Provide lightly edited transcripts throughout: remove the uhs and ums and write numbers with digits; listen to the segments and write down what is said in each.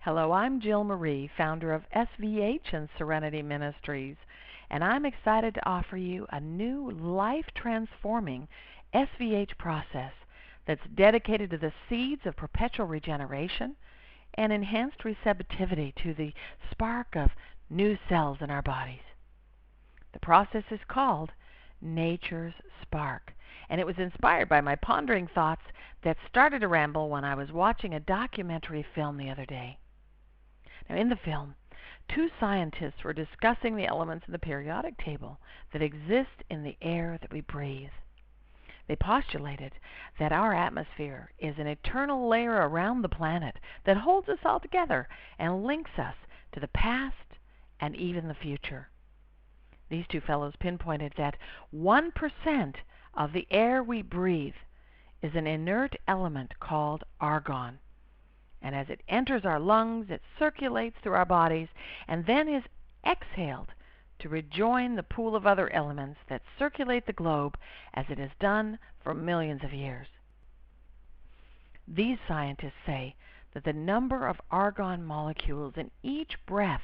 Hello, I'm Jill Marie, founder of SVH and Serenity Ministries, and I'm excited to offer you a new life-transforming SVH process that's dedicated to the seeds of perpetual regeneration and enhanced receptivity to the spark of new cells in our bodies. The process is called Nature's Spark, and it was inspired by my pondering thoughts that started a ramble when I was watching a documentary film the other day. Now, in the film, two scientists were discussing the elements in the periodic table that exist in the air that we breathe. They postulated that our atmosphere is an eternal layer around the planet that holds us all together and links us to the past and even the future. These two fellows pinpointed that 1% of the air we breathe is an inert element called argon. And as it enters our lungs, it circulates through our bodies and then is exhaled to rejoin the pool of other elements that circulate the globe as it has done for millions of years. These scientists say that the number of argon molecules in each breath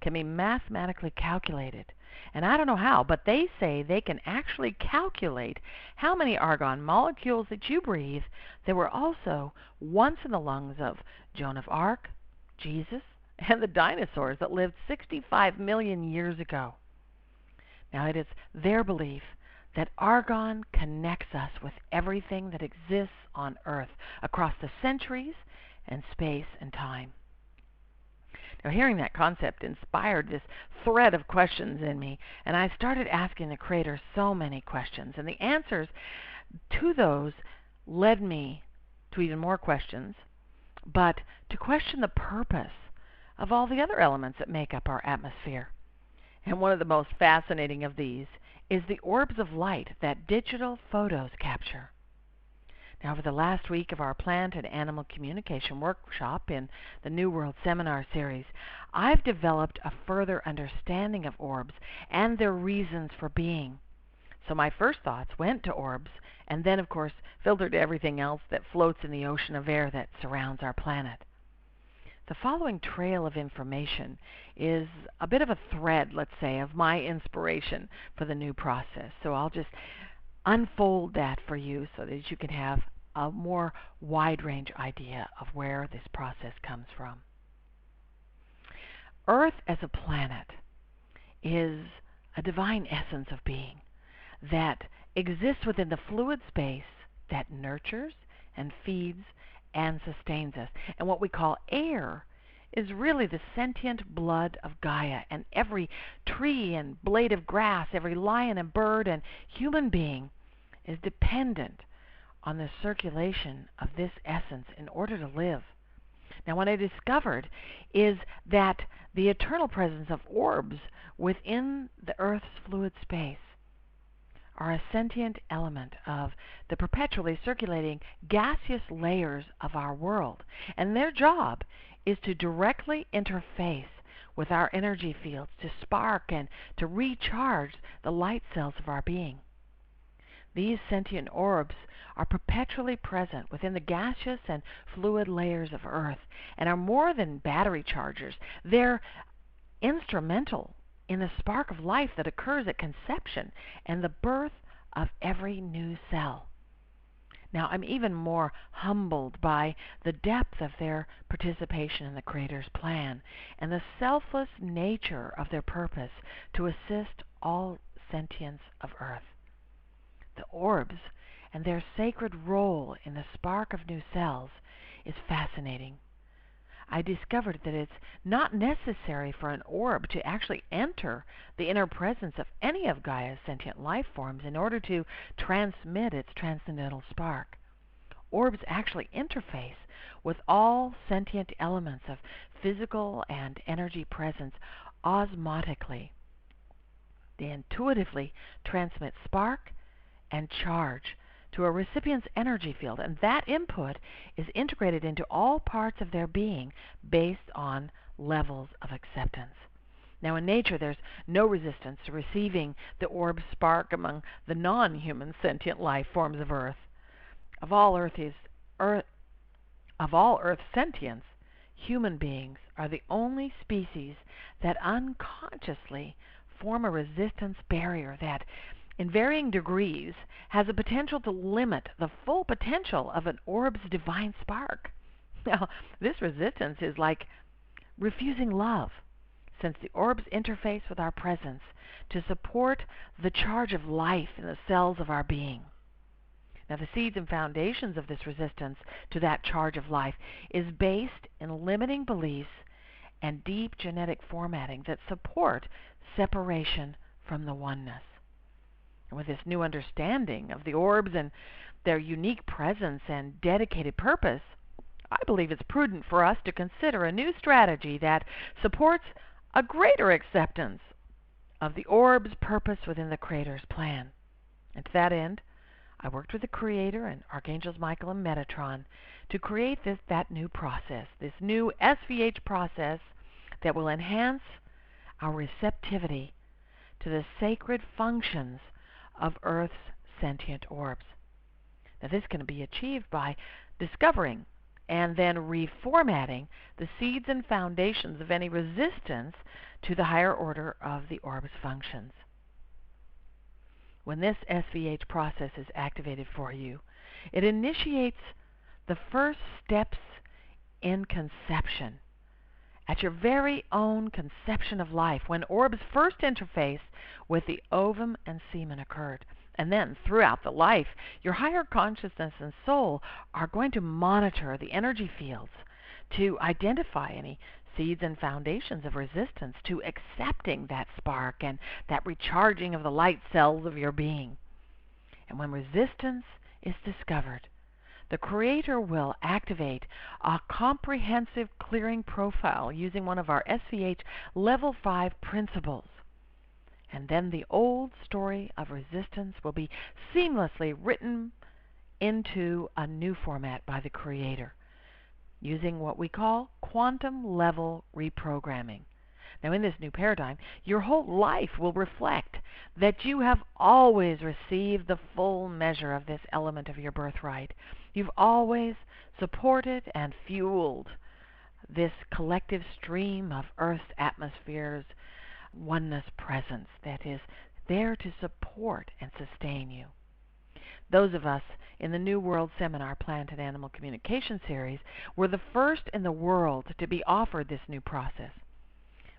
can be mathematically calculated. And I don't know how, but they say they can actually calculate how many argon molecules that you breathe that were also once in the lungs of Joan of Arc, Jesus, and the dinosaurs that lived 65 million years ago. Now, it is their belief that argon connects us with everything that exists on Earth across the centuries and space and time. Now, hearing that concept inspired this thread of questions in me, and I started asking the Creator so many questions. And the answers to those led me to even more questions, but to question the purpose of all the other elements that make up our atmosphere. And one of the most fascinating of these is the orbs of light that digital photos capture. Now, over the last week of our plant and animal communication workshop in the New World Seminar Series, I've developed a further understanding of orbs and their reasons for being. So my first thoughts went to orbs and then, of course, filtered to everything else that floats in the ocean of air that surrounds our planet. The following trail of information is a bit of a thread, let's say, of my inspiration for the new process. So I'll just unfold that for you so that you can have a more wide-range idea of where this process comes from. Earth as a planet is a divine essence of being that exists within the fluid space that nurtures and feeds and sustains us. And what we call air is really the sentient blood of Gaia, and every tree and blade of grass, every lion and bird and human being is dependent on the circulation of this essence in order to live. Now, what I discovered is that the eternal presence of orbs within the Earth's fluid space are a sentient element of the perpetually circulating gaseous layers of our world. And their job is to directly interface with our energy fields, to spark and to recharge the light cells of our being. These sentient orbs are perpetually present within the gaseous and fluid layers of Earth and are more than battery chargers. They're instrumental in the spark of life that occurs at conception and the birth of every new cell. Now, I'm even more humbled by the depth of their participation in the Creator's plan and the selfless nature of their purpose to assist all sentience of Earth. The orbs and their sacred role in the spark of new cells is fascinating. I discovered that it's not necessary for an orb to actually enter the inner presence of any of Gaia's sentient life forms in order to transmit its transcendental spark. Orbs actually interface with all sentient elements of physical and energy presence osmotically. They intuitively transmit spark and charge to a recipient's energy field, and that input is integrated into all parts of their being based on levels of acceptance. Now, in nature, there's no resistance to receiving the orb spark among the non-human sentient life forms of Earth. Of all Earth's sentience, human beings are the only species that unconsciously form a resistance barrier that, in varying degrees, has a potential to limit the full potential of an orb's divine spark. Now, this resistance is like refusing love, since the orbs interface with our presence to support the charge of life in the cells of our being. Now, the seeds and foundations of this resistance to that charge of life is based in limiting beliefs and deep genetic formatting that support separation from the oneness. And with this new understanding of the orbs and their unique presence and dedicated purpose, I believe it's prudent for us to consider a new strategy that supports a greater acceptance of the orb's purpose within the Creator's plan. And to that end, I worked with the Creator and Archangels Michael and Metatron to create that new process, this new SVH process that will enhance our receptivity to the sacred functions of Earth's sentient orbs. Now, this can be achieved by discovering and then reformatting the seeds and foundations of any resistance to the higher order of the orb's functions. When this SVH process is activated for you, it initiates the first steps in conception. At your very own conception of life, when orbs first interface with the ovum and semen occurred. And then, throughout the life, your higher consciousness and soul are going to monitor the energy fields to identify any seeds and foundations of resistance to accepting that spark and that recharging of the light cells of your being. And when resistance is discovered, the Creator will activate a comprehensive clearing profile using one of our SVH Level 5 principles. And then the old story of resistance will be seamlessly written into a new format by the Creator, using what we call quantum level reprogramming. Now, in this new paradigm, your whole life will reflect that you have always received the full measure of this element of your birthright. You've always supported and fueled this collective stream of Earth's atmosphere's oneness presence that is there to support and sustain you. Those of us in the New World Seminar Plant and Animal Communication Series were the first in the world to be offered this new process.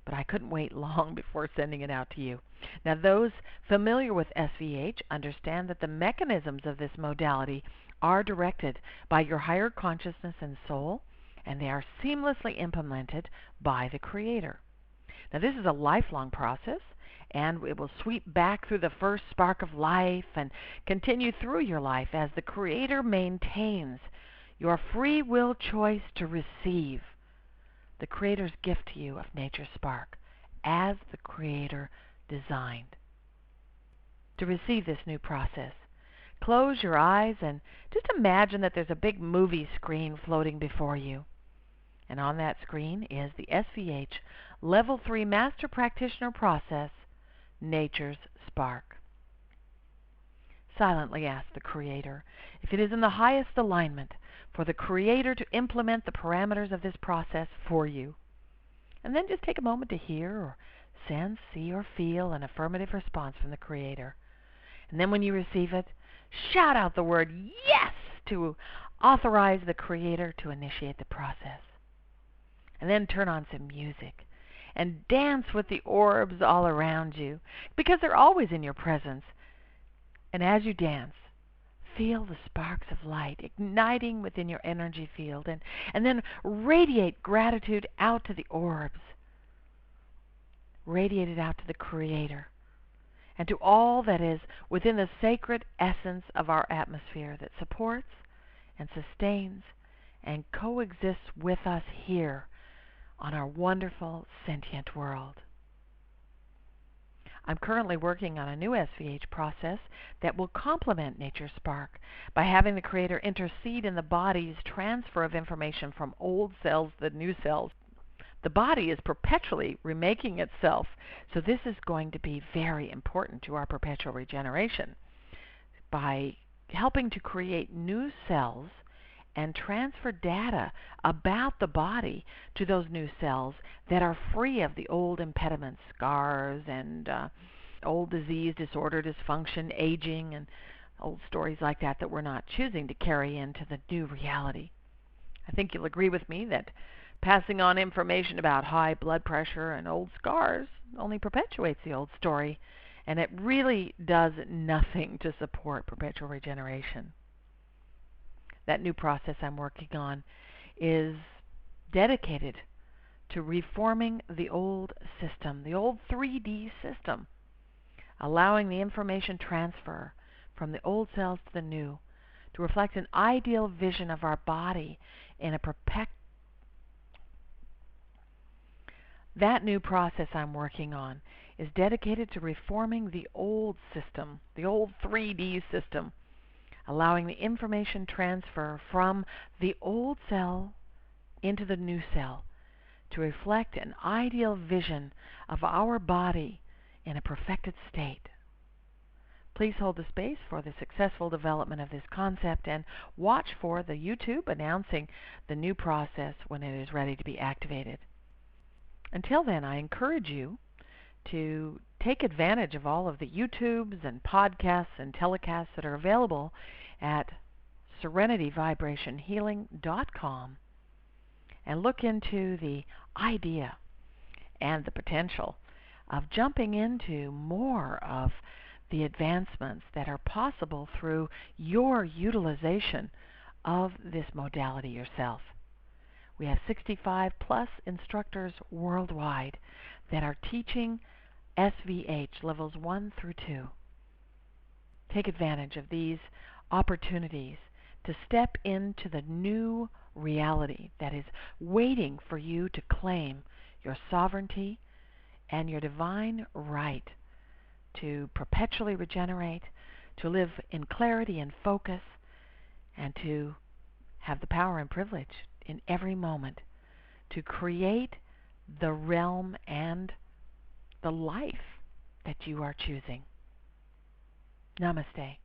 But I couldn't wait long before sending it out to you. Now, those familiar with SVH understand that the mechanisms of this modality are directed by your higher consciousness and soul, and they are seamlessly implemented by the Creator. Now, this is a lifelong process, and it will sweep back through the first spark of life and continue through your life as the Creator maintains your free will choice to receive the Creator's gift to you of nature's spark, as the Creator designed. To receive this new process, close your eyes and just imagine that there's a big movie screen floating before you. And on that screen is the SVH Level 3 Master Practitioner Process, Nature's Spark. Silently ask the Creator if it is in the highest alignment for the Creator to implement the parameters of this process for you. And then just take a moment to hear or sense, see, or feel an affirmative response from the Creator. And then when you receive it, shout out the word yes to authorize the Creator to initiate the process. And then turn on some music and dance with the orbs all around you, because they're always in your presence. And as you dance, feel the sparks of light igniting within your energy field, and then radiate gratitude out to the orbs. Radiate it out to the Creator and to all that is within the sacred essence of our atmosphere that supports and sustains and coexists with us here on our wonderful sentient world. I'm currently working on a new SVH process that will complement Nature's Spark by having the Creator intercede in the body's transfer of information from old cells to new cells. The body is perpetually remaking itself, so this is going to be very important to our perpetual regeneration by helping to create new cells and transfer data about the body to those new cells that are free of the old impediments, scars, and old disease, disorder, dysfunction, aging, and old stories like that that we're not choosing to carry into the new reality. I think you'll agree with me that passing on information about high blood pressure and old scars only perpetuates the old story, and it really does nothing to support perpetual regeneration. That new process I'm working on is dedicated to reforming the old system, the old 3D system, allowing the information transfer from the old cells to the new to reflect an ideal vision of our body in a That new process I'm working on is dedicated to reforming the old system, the old 3D system, allowing the information transfer from the old cell into the new cell to reflect an ideal vision of our body in a perfected state. Please hold the space for the successful development of this concept and watch for the YouTube announcing the new process when it is ready to be activated. Until then, I encourage you to take advantage of all of the YouTubes and podcasts and telecasts that are available at serenityvibrationhealing.com and look into the idea and the potential of jumping into more of the advancements that are possible through your utilization of this modality yourself. We have 65 plus instructors worldwide that are teaching SVH levels 1 through 2. Take advantage of these opportunities to step into the new reality that is waiting for you to claim your sovereignty and your divine right to perpetually regenerate, to live in clarity and focus, and to have the power and privilege in every moment to create the realm and the life that you are choosing. Namaste.